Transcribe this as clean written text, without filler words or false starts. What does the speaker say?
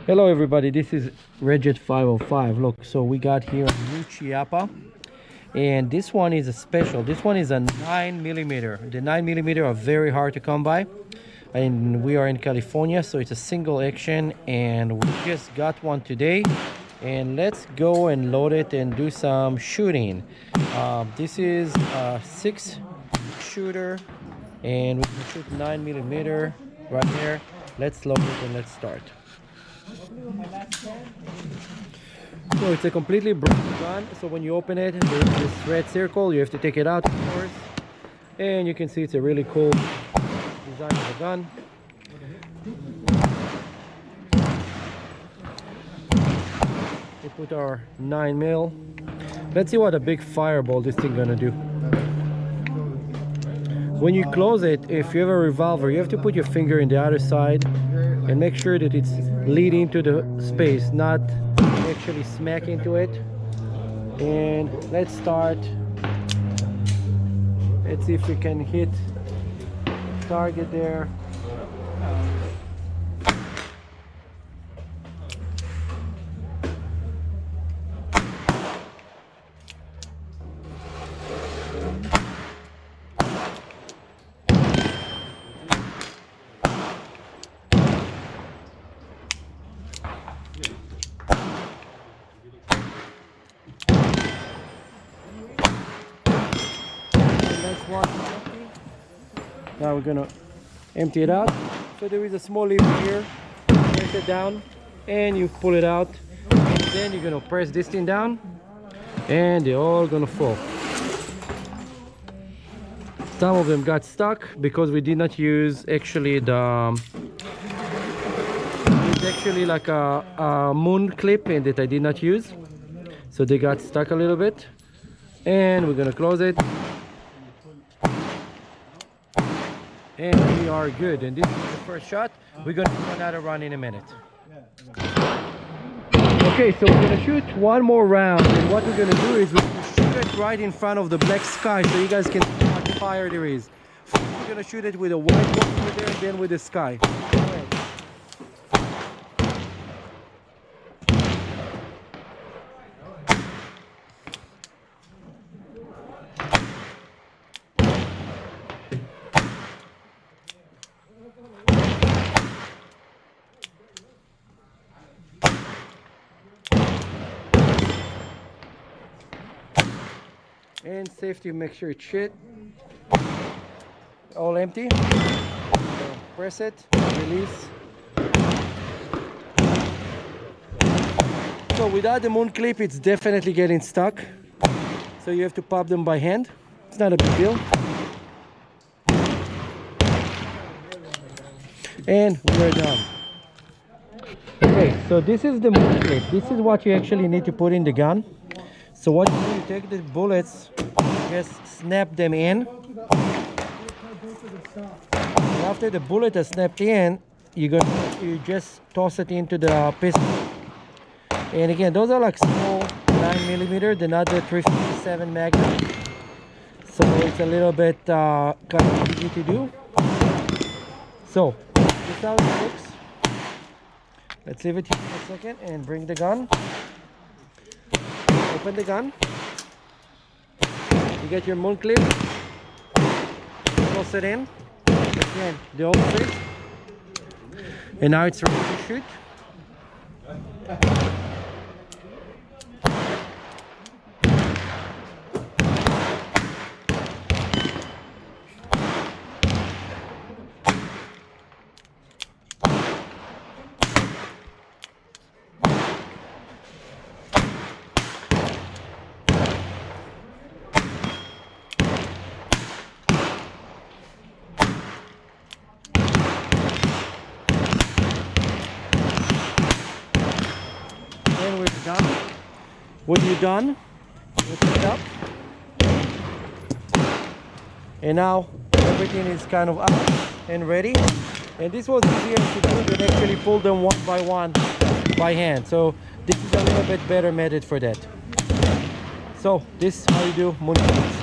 Hello everybody, this is Regit 505. Look, so we got here a new Chiappa, and this one is a special. This one is a 9mm. The 9mm are very hard to come by, and we are in California, so it's a single action, and we just got one today. And let's go and load it and do some shooting. This is a 6-shooter, and we can shoot 9mm right here. Let's load it and let's start. So it's a completely broken gun, so when you open it, there's this red circle. You have to take it out, of course, and you can see it's a really cool design of the gun. We put our 9mm. Let's see what a big fireball this thing gonna do. When you close it, if you have a revolver, you have to put your finger in the other side and make sure that it's leading to the space, not actually smack into it. And let's start. Let's see if we can hit target there. Now we're gonna empty it out. So there is a small lever here. Press it down and you pull it out, and then you're gonna press this thing down and they're all gonna fall. Some of them got stuck because we did not use actually the it's actually like a moon clip, and that I did not use, so they got stuck a little bit. And we're gonna close it, and we are good. And this is the first shot. We're gonna do another run in a minute. Okay, so we're gonna shoot one more round, and what we're gonna do is we're gonna shoot it right in front of the black sky, so you guys can see how much fire there is. We're gonna shoot it with a white one over there, and then with the sky. And safety, make sure it's shit all empty. So press it, release. So without the moon clip, it's definitely getting stuck, so you have to pop them by hand. It's not a big deal. And we're done. Okay, so this is the moon clip. This is what you actually need to put in the gun. So what you do, you take the bullets, just snap them in. And after the bullet is snapped in, you just toss it into the pistol. And again, those are like small 9mm, they're not the 357 Magnum. So it's a little bit kind of easy to do. So this is how it looks. Let's leave it here for a second and bring the gun. Open the gun. You get your moon clip. Toss it in. Again, the old trick. And now it's ready to shoot. Done. When you're done, open it up, and now everything is kind of out and ready. And this was easier to do than actually pull them one by one by hand. So this is a little bit better method for that. So this is how you do moon shots.